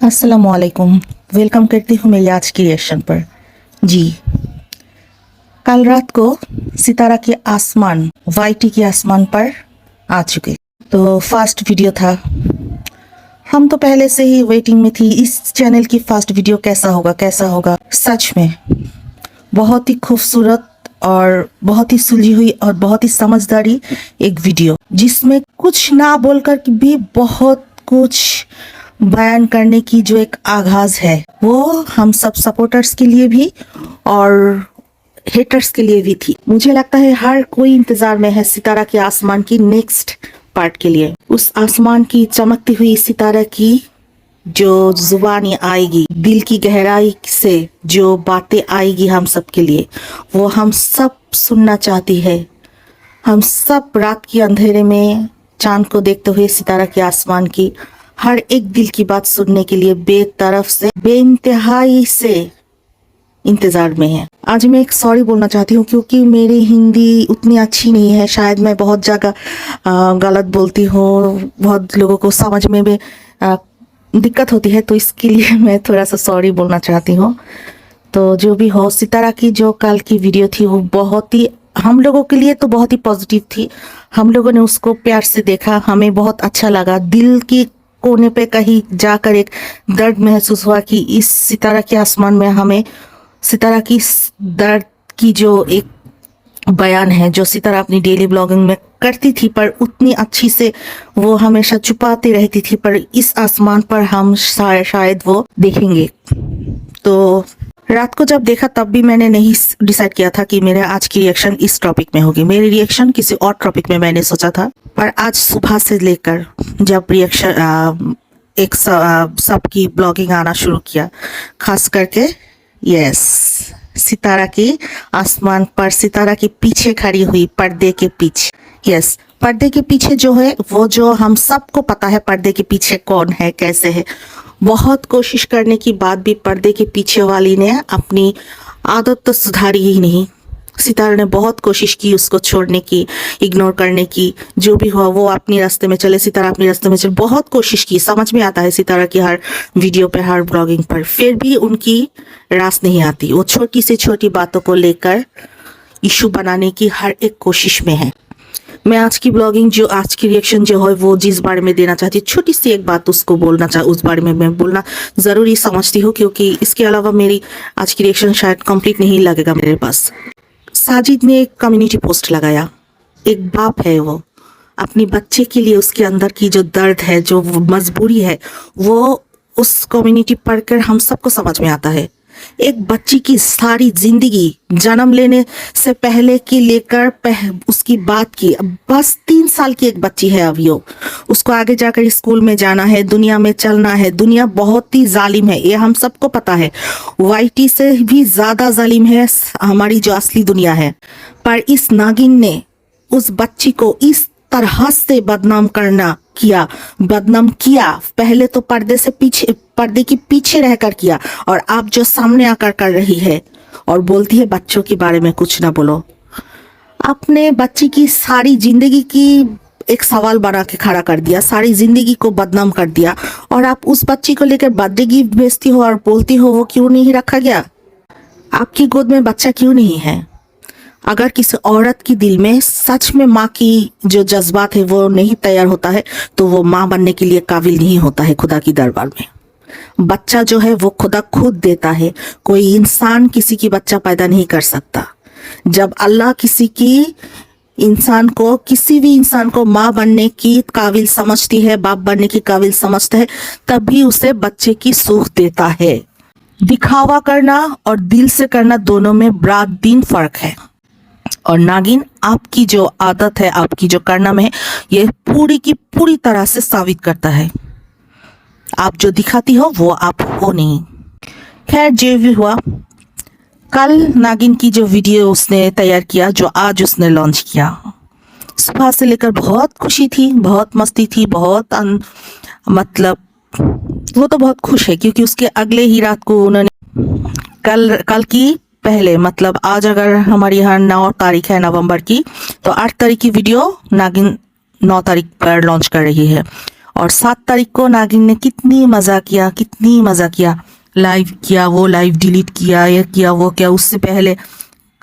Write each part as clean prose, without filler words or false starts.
अस्सलामुअलैकुम। वेलकम करती हूँ मेरी आज की रिएक्शन पर। जी, कल रात को सितारा के आसमान वाईटी के आसमान पर आ चुके। तो फर्स्ट वीडियो था। हम तो पहले से ही वेटिंग में थी इस चैनल की फर्स्ट वीडियो कैसा होगा। सच में बहुत ही खूबसूरत और बहुत ही सुलझी हुई और बहुत ही समझदारी एक वीडियो, जिसमें कुछ ना बोलकर भी बहुत कुछ बयान करने की जो एक आगाज है, वो हम सब सपोर्टर्स के लिए भी और हेटर्स के लिए भी थी। मुझे लगता है हर कोई इंतजार में है सितारा के आसमान की नेक्स्ट पार्ट के लिए। उस आसमान की चमकती हुई सितारा की जो जुबानी आएगी, दिल की गहराई से जो बातें आएगी हम सब के लिए, वो हम सब सुनना चाहती है। हम सब रात के अंधेरे में चांद को देखते हुए सितारा के आसमान की हर एक दिल की बात सुनने के लिए बेतरफ से बेइंतहाई से इंतजार में है। आज मैं एक सॉरी बोलना चाहती हूँ क्योंकि मेरी हिंदी उतनी अच्छी नहीं है। शायद मैं बहुत जगह गलत बोलती हूँ, बहुत लोगों को समझ में भी दिक्कत होती है, तो इसके लिए मैं थोड़ा सा सॉरी बोलना चाहती हूँ। तो जो भी हो, सितारा की जो कल की वीडियो थी वो बहुत ही, हम लोगों के लिए तो बहुत ही पॉजिटिव थी। हम लोगों ने उसको प्यार से देखा, हमें बहुत अच्छा लगा। दिल की कोने पे कहीं जाकर एक दर्द महसूस हुआ कि इस सितारा के आसमान में हमें सितारा की दर्द की जो एक बयान है, जो सितारा अपनी डेली ब्लॉगिंग में करती थी पर उतनी अच्छी से वो हमेशा छुपाती रहती थी, पर इस आसमान पर हम शायद वो देखेंगे। तो रात को जब देखा तब भी मैंने नहीं डिसाइड किया था कि मेरा आज की रिएक्शन इस टॉपिक में होगी। मेरी रिएक्शन किसी और टॉपिक में मैंने सोचा था, पर आज सुबह से लेकर जब रिएक्शन एक सबकी ब्लॉगिंग आना शुरू किया, खास करके यस सितारा की आसमान पर, सितारा के पीछे खड़ी हुई, पर्दे के पीछे। यस, पर्दे के पीछे जो है वो, जो हम सबको पता है पर्दे के पीछे कौन है, कैसे है। बहुत कोशिश करने के बाद भी पर्दे के पीछे वाली ने अपनी आदत तो सुधारी ही नहीं। सितारा ने बहुत कोशिश की उसको छोड़ने की, इग्नोर करने की। जो भी हुआ वो अपने रास्ते में चले, सितारा अपने रास्ते में चले। बहुत कोशिश की, समझ में आता है सितारा की हर वीडियो पे, हर ब्लॉगिंग पर, फिर भी उनकी रास नहीं आती। वो छोटी से छोटी बातों को लेकर इशू बनाने की हर एक कोशिश में है। मैं आज की ब्लॉगिंग, जो आज की रिएक्शन जो है, वो जिस बारे में देना चाहती हूँ, छोटी सी एक बात उसको बोलना उस बारे में मैं बोलना जरूरी समझती हूँ, क्योंकि इसके अलावा मेरी आज की रिएक्शन शायद कंप्लीट नहीं लगेगा मेरे पास। साजिद ने एक कम्युनिटी पोस्ट लगाया। एक बाप है, वो अपने बच्चे के लिए उसके अंदर की जो दर्द है, जो मजबूरी है, वो उस कम्युनिटी पढ़कर हम सबको समझ में आता है। एक बच्ची की सारी जिंदगी, जन्म लेने से पहले की लेकर उसकी बात की, बस 3 साल की एक बच्ची है अभी वो। उसको आगे जाकर स्कूल में जाना है, दुनिया में चलना है। दुनिया बहुत ही जालिम है, ये हम सबको पता है। वाईटी से भी ज्यादा जालिम है हमारी जो असली दुनिया है। पर इस नागिन ने उस बच्ची को इस तरह से बदनाम किया। पहले तो पर्दे के पीछे रहकर किया, और अब जो सामने आकर कर रही है और बोलती है बच्चों के बारे में कुछ ना बोलो। अपने बच्ची की सारी जिंदगी की एक सवाल बना के खड़ा कर दिया, सारी जिंदगी को बदनाम कर दिया, और आप उस बच्ची को लेकर बर्थडे गिफ्ट भेजती हो और बोलती हो वो क्यों नहीं रखा गया, आपकी गोद में बच्चा क्यों नहीं है। अगर किसी औरत की दिल में सच में माँ की जो जज्बात है वो नहीं तैयार होता है, तो वो माँ बनने के लिए काबिल नहीं होता है खुदा की दरबार में। बच्चा जो है वो खुदा खुद देता है, कोई इंसान किसी की बच्चा पैदा नहीं कर सकता। जब अल्लाह किसी भी इंसान को माँ बनने की काबिल समझती है, बाप बनने की काबिल समझता है, तभी उसे बच्चे की सूख देता है। दिखावा करना और दिल से करना दोनों में रात दिन फर्क है। और नागिन, आपकी जो आदत है, आपकी जो करना में है, ये पूरी की पूरी तरह से साबित करता है। आप जो दिखाती हो वो आप हो नहीं। खैर, जो भी हुआ, कल नागिन की जो वीडियो उसने तैयार किया, जो आज उसने लॉन्च किया, सुबह से लेकर बहुत खुशी थी, बहुत मस्ती थी, मतलब वो तो बहुत खुश है, क्योंकि उसके अगले ही रात को उन्होंने कल की पहले, मतलब आज अगर हमारी यहाँ 9 तारीख है नवंबर की, तो 8 तारीख की वीडियो नागिन 9 तारीख पर लॉन्च कर रही है। और 7 तारीख को नागिन ने कितनी मजा किया, लाइव किया, वो लाइव डिलीट किया, ये किया वो किया। उससे पहले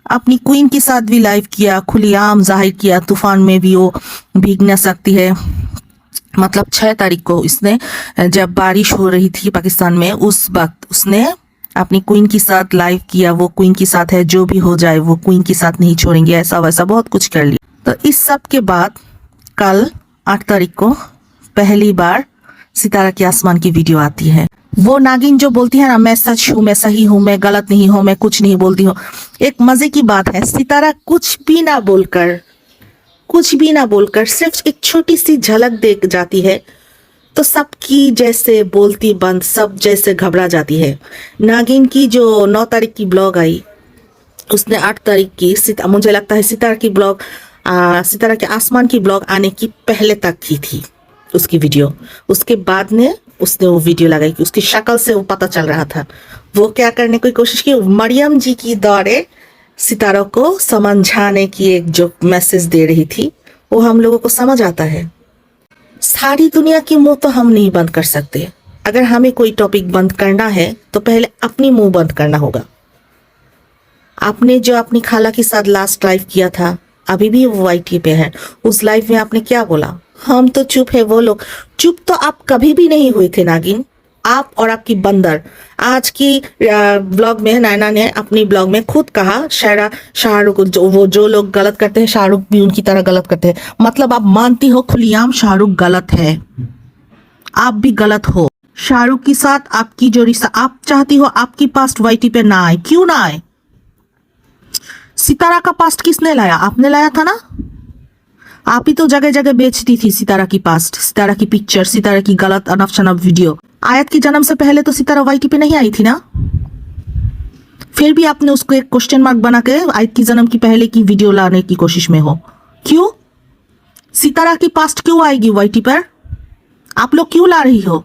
अपनी क्वीन के साथ भी लाइव किया, खुलेआम जाहिर किया तूफान में भी वो भीग न सकती है। मतलब 6 तारीख को इसने, जब बारिश हो रही थी पाकिस्तान में, उस वक्त उसने अपनी क्वीन के साथ लाइव किया, वो क्वीन के साथ है, जो भी हो जाए वो क्वीन के साथ नहीं छोड़ेंगे, ऐसा वैसा बहुत कुछ कर लिया। तो इस सब के बाद कल 8 तारीख को पहली बार सितारा के आसमान की वीडियो आती है। वो नागिन जो बोलती है ना, मैं सच हूँ, मैं सही हूँ, मैं गलत नहीं हूँ, मैं कुछ नहीं बोलती हूँ। एक मजे की बात है, सितारा कुछ भी ना बोलकर सिर्फ एक छोटी सी झलक देख जाती है तो सबकी जैसे बोलती बंद, सब जैसे घबरा जाती है। नागिन की जो 9 तारीख की ब्लॉग आई, उसने 8 तारीख की मुझे लगता है सितारा की ब्लॉग, सितारा के आसमान की ब्लॉग आने की पहले तक की थी उसकी वीडियो। उसके बाद ने उसने वो वीडियो लगाई कि उसकी शक्ल से वो पता चल रहा था। वो क्या करने की कोशिश की, मरियम जी की दौरे सितारों को समझाने की एक जो मैसेज दे रही थी, वो हम लोगों को समझ आता है। सारी दुनिया की मुंह तो हम नहीं बंद कर सकते। अगर हमें कोई टॉपिक बंद करना है तो पहले अपनी मुंह बंद करना होगा। आपने जो अपनी खाला के साथ लास्ट लाइव किया था, अभी भी वो YT पे है, उस लाइव में आपने क्या बोला? हम तो चुप है, वो लोग चुप तो आप कभी भी नहीं हुए थे नागिन। आप और आपकी बंदर। आज की ब्लॉग में नैना ने अपनी ब्लॉग में खुद कहा, शाहरुख जो लोग गलत करते हैं, शाहरुख भी उनकी तरह गलत करते हैं। मतलब आप मानती हो खुलेआम शाहरुख गलत है, आप भी गलत हो। शाहरुख के साथ आपकी जो रिश्ता, आप चाहती हो आपकी पास्ट YT पे ना आए, क्यों ना आए? सितारा का पास्ट किसने लाया? आपने लाया था ना। आप ही तो जगह जगह बेचती थी सितारा की पास्ट, सितारा की पिक्चर, सितारा की गलत अनफ शनफ वीडियो। आयत की जन्म से पहले तो सितारा YT पे नहीं आई थी ना। फिर भी आपने उसको एक क्वेश्चन मार्क बना के आयत की जन्म की पहले की वीडियो लाने की कोशिश में हो। क्यों? सितारा की पास्ट क्यों आएगी YT पर? आप लोग क्यों ला रही हो?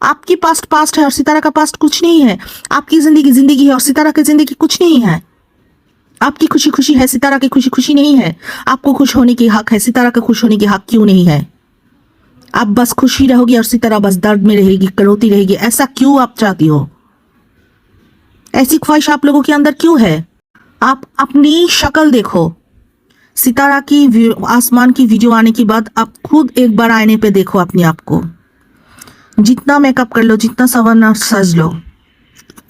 आपकी पास्ट है और सितारा का पास्ट कुछ नहीं है। आपकी जिंदगी है और सितारा की जिंदगी कुछ नहीं है। आपकी खुशी खुशी है, सितारा की खुशी खुशी नहीं है। आपको खुश होने की हक है, सितारा का खुश होने की हक क्यों नहीं है? आप बस खुशी रहोगी और सितारा बस दर्द में रहेगी, रोती रहेगी, ऐसा क्यों आप चाहती हो? ऐसी ख्वाहिश आप लोगों के अंदर क्यों है? आप अपनी शक्ल देखो। सितारा की आसमान की वीडियो आने के बाद आप खुद एक बार आईने पे देखो अपने आप को। जितना मेकअप कर लो, जितना संवरना सज लो,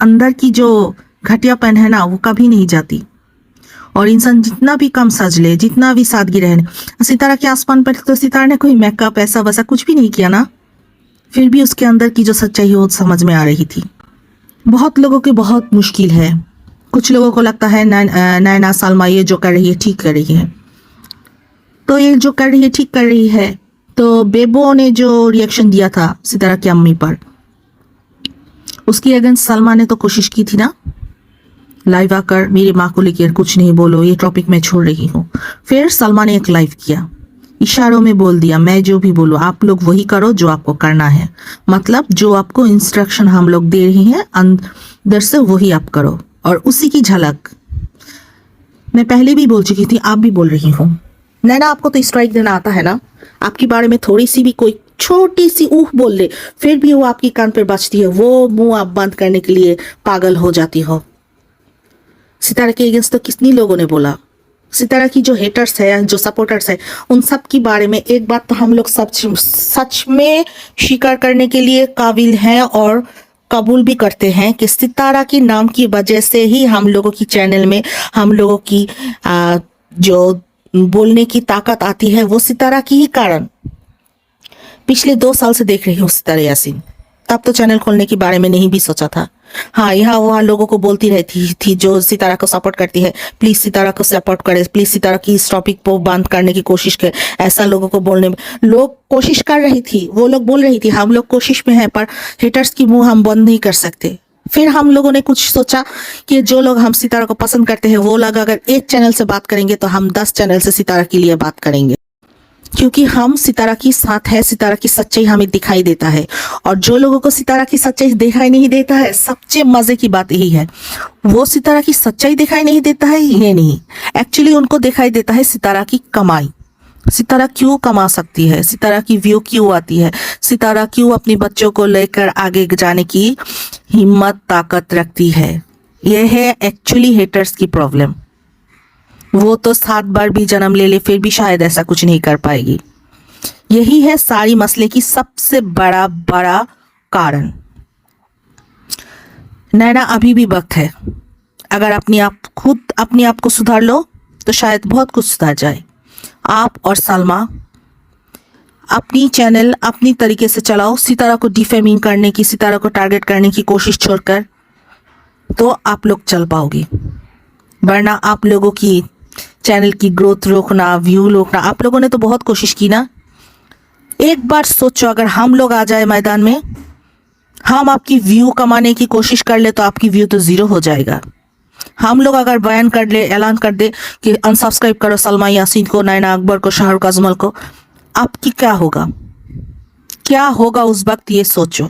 अंदर की जो घटियापन है ना, वो कभी नहीं जाती। और इंसान जितना भी कम सज ले, जितना भी सादगी रहने, सितारा के आसमान पर तो सितारा ने कोई मेकअप ऐसा वैसा कुछ भी नहीं किया ना, फिर भी उसके अंदर की जो सच्चाई है वो समझ में आ रही थी। बहुत लोगों की बहुत मुश्किल है। कुछ लोगों को लगता है नैना सलमा ये जो कर रही है ठीक कर रही है, तो ये जो कर रही है ठीक कर रही है। तो बेबो ने जो रिएक्शन दिया था सितारा की अम्मी पर, उसकी अगेंस्ट सलमा ने तो कोशिश की थी ना, लाइव आकर मेरी माँ को लेकर कुछ नहीं बोलो, ये टॉपिक मैं छोड़ रही हूँ। फिर सलमा ने एक लाइव किया, इशारों में बोल दिया, मैं जो भी बोलूँ आप लोग वही करो जो आपको करना है। मतलब जो आपको इंस्ट्रक्शन हम लोग दे रही हैं अंदर से वही आप करो। और उसी की झलक मैं पहले भी बोल चुकी थी, आप भी बोल रही हूँ। नैना आपको तो स्ट्राइक देना आता है ना। आपके बारे में थोड़ी सी भी कोई छोटी सी ऊह बोल ले, फिर भी वो आपकी कान पर बजती है, वो मुंह आप बंद करने के लिए पागल हो जाती हो। सितारा के अगेंस्ट तो कितनी लोगों ने बोला। सितारा की जो हेटर्स है, जो सपोर्टर्स है, उन सब के बारे में एक बात तो हम लोग सच में स्वीकार करने के लिए काबिल हैं और कबूल भी करते हैं कि सितारा की नाम की वजह से ही हम लोगों की चैनल में हम लोगों की जो बोलने की ताकत आती है, वो सितारा की ही कारण। पिछले 2 साल से देख रही हूँ सितारा यासीन, तब तो चैनल खोलने के बारे में नहीं भी सोचा था। हाँ, यहाँ वहाँ लोगों को बोलती रहती थी जो सितारा को सपोर्ट करती है, प्लीज सितारा को सपोर्ट करे, प्लीज सितारा की इस टॉपिक को बंद करने की कोशिश करे। ऐसा लोगों को बोलने में लोग कोशिश कर रही थी, वो लोग बोल रही थी हम लोग कोशिश में हैं, पर हेटर्स की मुंह हम बंद नहीं कर सकते। फिर हम लोगों ने कुछ सोचा कि जो लोग हम सितारा को पसंद करते हैं, वो लोग अगर एक चैनल से बात करेंगे तो हम 10 चैनल से सितारा के लिए बात करेंगे, क्योंकि हम सितारा की साथ है, सितारा की सच्चाई हमें दिखाई देता है। और जो लोगों को सितारा की सच्चाई दिखाई नहीं देता है, सबसे मजे की बात यही है, वो सितारा की सच्चाई दिखाई नहीं देता है, ये नहीं, एक्चुअली उनको दिखाई देता है सितारा की कमाई। सितारा क्यों कमा सकती है, सितारा की व्यू क्यों आती है, सितारा क्यों अपने बच्चों को लेकर आगे जाने की हिम्मत ताकत रखती है। यह है एक्चुअली हेटर्स की प्रॉब्लम। वो तो 7 बार भी जन्म ले ले फिर भी शायद ऐसा कुछ नहीं कर पाएगी। यही है सारी मसले की सबसे बड़ा बड़ा कारण। नैना अभी भी वक्त है, अगर खुद अपने आप को सुधार लो तो शायद बहुत कुछ सुधार जाए। आप और सलमा अपनी चैनल अपनी तरीके से चलाओ, सितारा को डिफेमिंग करने की, सितारा को टारगेट करने की कोशिश छोड़कर, तो आप लोग चल पाओगे। वरना आप लोगों की चैनल की ग्रोथ रोकना, व्यू रोकना, आप लोगों ने तो बहुत कोशिश की ना। एक बार सोचो, अगर हम लोग आ जाए मैदान में, हम आपकी व्यू कमाने की कोशिश कर ले तो आपकी व्यू तो 0 हो जाएगा। हम लोग अगर बयान कर ले, ऐलान कर दे कि अनसब्सक्राइब करो सलमा यासीन को, नैना अकबर को, शाहरुख अजमल को, आपकी क्या होगा, क्या होगा उस वक्त, ये सोचो।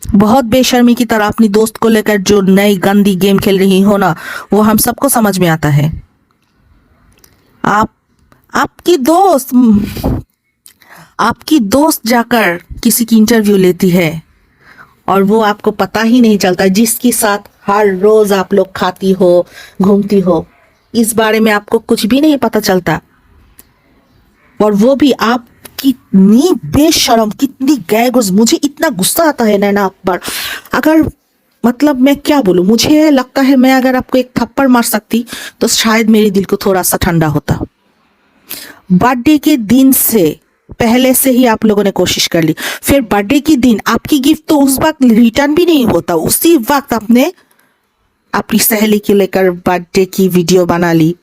बहुत बेशर्मी की तरह अपनी दोस्त को लेकर जो नई गंदी गेम खेल रही हो ना, वो हम सबको समझ में आता है। आपकी दोस्त जाकर किसी की इंटरव्यू लेती है और वो आपको पता ही नहीं चलता, जिसके साथ हर रोज आप लोग खाती हो, घूमती हो, इस बारे में आपको कुछ भी नहीं पता चलता। और वो भी आप कितनी बेशरम, कितनी गैरगुज। मुझे इतना गुस्सा आता है नैना अकबर, अगर मतलब मैं क्या बोलूं, मुझे लगता है मैं अगर आपको एक थप्पड़ मार सकती तो शायद मेरे दिल को थोड़ा सा ठंडा होता। बर्थडे के दिन से पहले से ही आप लोगों ने कोशिश कर ली, फिर बर्थडे के दिन आपकी गिफ्ट तो उस वक्त रिटर्न भी नहीं होता, उसी वक्त आपने अपनी सहेली के लेकर बर्थडे की वीडियो बना ली,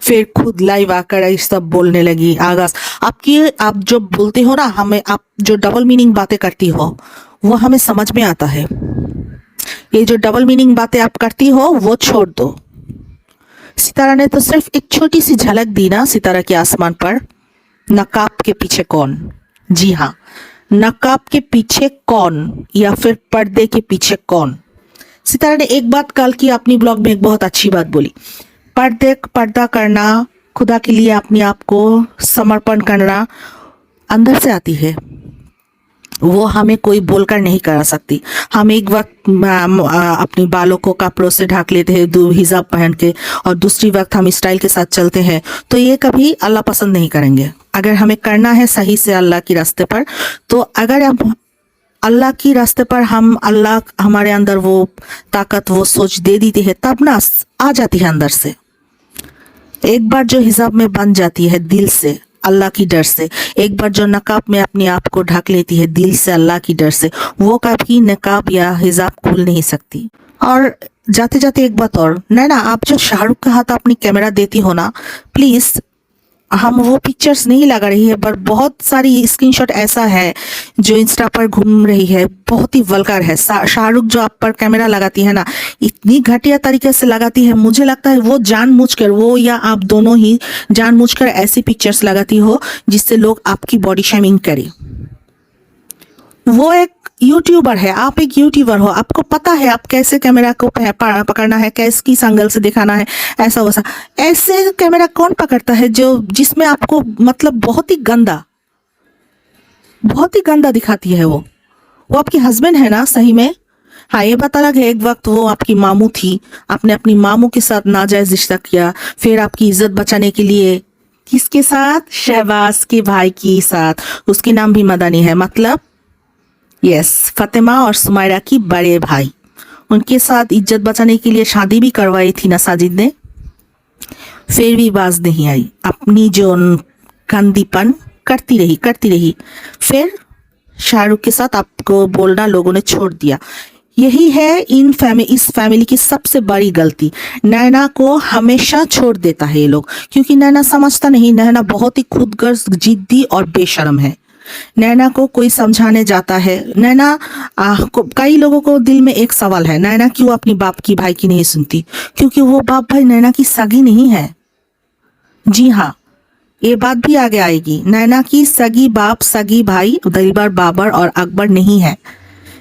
फिर खुद लाइव आकर ये सब बोलने लगी। आगाज आप जो बोलते हो ना, हमें आप जो डबल मीनिंग बातें करती हो वो हमें समझ में आता है। ये जो डबल मीनिंग बातें आप करती हो वो छोड़ दो। सितारा ने तो सिर्फ एक छोटी सी झलक दी ना सितारा के आसमान पर। नकाब के पीछे कौन? जी हाँ, नकाब के पीछे कौन, या फिर पर्दे के पीछे कौन? सितारा ने एक बात कल की अपनी ब्लॉग में एक बहुत अच्छी बात बोली, पर्दा करना, खुदा के लिए अपने आप को समर्पण करना अंदर से आती है, वो हमें कोई बोलकर नहीं करा सकती। हम एक वक्त अपने बालों को कपड़ों से ढक लेते हैं, हिजाब पहन के, और दूसरी वक्त हम स्टाइल के साथ चलते हैं, तो ये कभी अल्लाह पसंद नहीं करेंगे। अगर हमें करना है सही से अल्लाह की रास्ते पर, तो अगर हम अल्लाह की रास्ते पर अल्लाह हमारे अंदर वो ताकत, वो सोच दे देती है, तब ना आ जाती है अंदर से। एक बार जो हिजाब में बन जाती है दिल से, अल्लाह की डर से, एक बार जो नकाब में अपने आप को ढक लेती है दिल से, अल्लाह की डर से, वो कभी नकाब या हिजाब खुल नहीं सकती। और जाते जाते एक बात और, नैना आप जो शाहरुख का हाथ अपनी कैमरा देती हो ना, प्लीज, हम वो पिक्चर्स नहीं लगा रही है, पर बहुत सारी स्क्रीनशॉट ऐसा है जो इंस्टा पर घूम रही है, बहुत ही वल्गर है। शाहरुख जो आप पर कैमरा लगाती है ना, इतनी घटिया तरीके से लगाती है, मुझे लगता है वो जानबूझकर, वो या आप दोनों ही जानबूझकर ऐसी पिक्चर्स लगाती हो जिससे लोग आपकी बॉडी शेमिंग करें। वो एक यूट्यूबर है, आप एक यूट्यूबर हो, आपको पता है आप कैसे कैमरा को पकड़ना है, कैसे किस एंगल से दिखाना है, ऐसा वैसा। ऐसे कैमरा कौन पकड़ता है जिसमें आपको मतलब बहुत ही गंदा दिखाती है। वो आपकी हस्बैंड है ना सही में। हाँ, ये बात अलग है, एक वक्त वो आपकी मामू थी, आपने अपनी मामू के साथ नाजायज रिश्ता किया, फिर आपकी इज्जत बचाने के लिए किसके साथ? शहबाज के भाई के साथ, उसके नाम भी मदनी है, मतलब यस, फातिमा और सुमायरा की बड़े भाई, उनके साथ इज्जत बचाने के लिए शादी भी करवाई थी ना साजिद ने, फिर भी बाज नहीं आई, अपनी जो गंदीपन करती रही। फिर शाहरुख के साथ आपको बोलना लोगों ने छोड़ दिया। यही है इस फैमिली की सबसे बड़ी गलती। नैना को हमेशा छोड़ देता है ये लोग, क्योंकि नैना समझता नहीं, नैना बहुत ही खुदगर्ज, जिद्दी और बेशरम है। नैना को कोई समझाने जाता है, कई लोगों को दिल में एक सवाल है, नैना क्यों अपनी बाप की भाई की नहीं सुनती? क्योंकि वो बाप भाई नैना की सगी नहीं है। जी हाँ, ये बात भी आगे आएगी, नैना की सगी बाप, सगी भाई दिलबर, बाबर और अकबर नहीं है।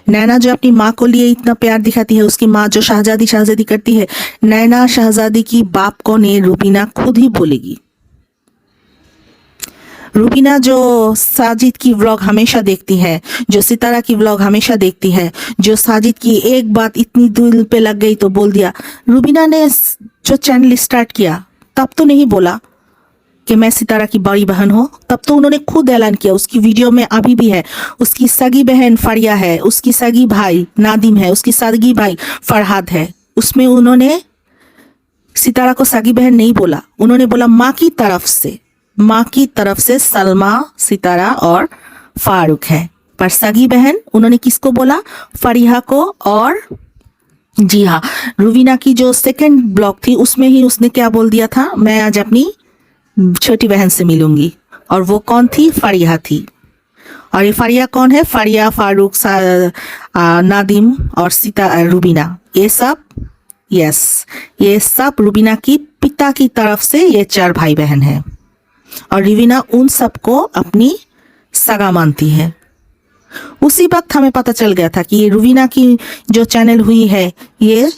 नैना जो अपनी माँ को लिए इतना प्यार दिखाती है, उसकी माँ जो शहजादी करती है, नैना शहजादी की बाप कौन है, रूबीना खुद ही बोलेगी। रूबीना जो साजिद की व्लॉग हमेशा देखती है, जो सितारा की व्लॉग हमेशा देखती है, जो साजिद की एक बात इतनी दिल पे लग गई तो बोल दिया। रूबीना ने जो चैनल स्टार्ट किया तब तो नहीं बोला कि मैं सितारा की बड़ी बहन हूँ, तब तो उन्होंने खुद ऐलान किया। उसकी वीडियो में अभी भी है, उसकी सगी बहन फरिया है, उसकी सगी भाई नादिम है, उसकी सगी भाई फरहाद है। उसमें उन्होंने सितारा को सगी बहन नहीं बोला, उन्होंने बोला माँ की तरफ से, माँ की तरफ से सलमा, सितारा और फारूक है। पर सगी बहन उन्होंने किसको बोला? फरिया को। और जी हाँ, रूबीना की जो सेकंड ब्लॉग थी उसमें ही उसने क्या बोल दिया था, मैं आज अपनी छोटी बहन से मिलूंगी। और वो कौन थी? फरिया थी। और ये फरिया कौन है? फरिया, फारूक, नादिम और रूबीना, ये सब, यस, ये सब रूबीना की पिता की तरफ से ये 4 भाई बहन है। और रूबीना उन सबको अपनी सगा मानती है। उसी वक्त हमें पता चल गया था कि ये रूबीना की जो चैनल हुई है ये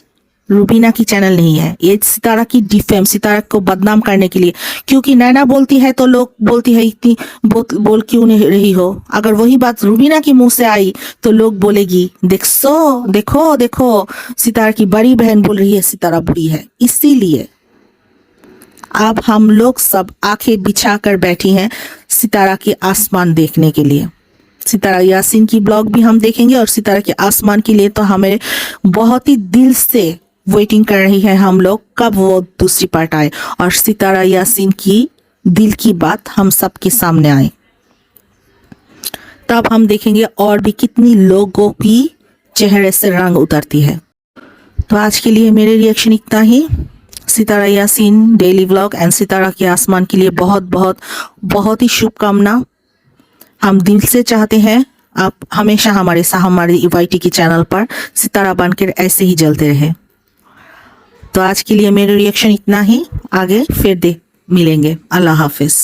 रूबीना की चैनल नहीं है, ये सितारा की डिफेम, सितारा को बदनाम करने के लिए। क्योंकि नैना बोलती है तो लोग बोलती है इतनी बोल क्यों नहीं रही हो। अगर वही बात रूबीना के मुंह से आई तो लोग बोलेगी देखो देखो सितारा की बड़ी बहन बोल रही है सितारा बुरी है। इसीलिए अब हम लोग सब आंखें बिछा कर बैठी हैं सितारा के आसमान देखने के लिए। सितारा यासीन की ब्लॉग भी हम देखेंगे और सितारा के आसमान के लिए तो हमें बहुत ही दिल से वेटिंग कर रही है हम लोग, कब वो दूसरी पार्ट आए और सितारा यासीन की दिल की बात हम सबके सामने आए। तब हम देखेंगे और भी कितनी लोगों की चेहरे से रंग उतरती है। तो आज के लिए मेरे रिएक्शन इतना ही। सितारा यासीन डेली व्लॉग एंड सितारा के आसमान के लिए बहुत बहुत बहुत ही शुभकामना। हम दिल से चाहते हैं आप हमेशा हमारे YT के चैनल पर सितारा बनकर ऐसे ही जलते रहे। तो आज के लिए मेरे रिएक्शन इतना ही, आगे फिर मिलेंगे। अल्लाह हाफिज।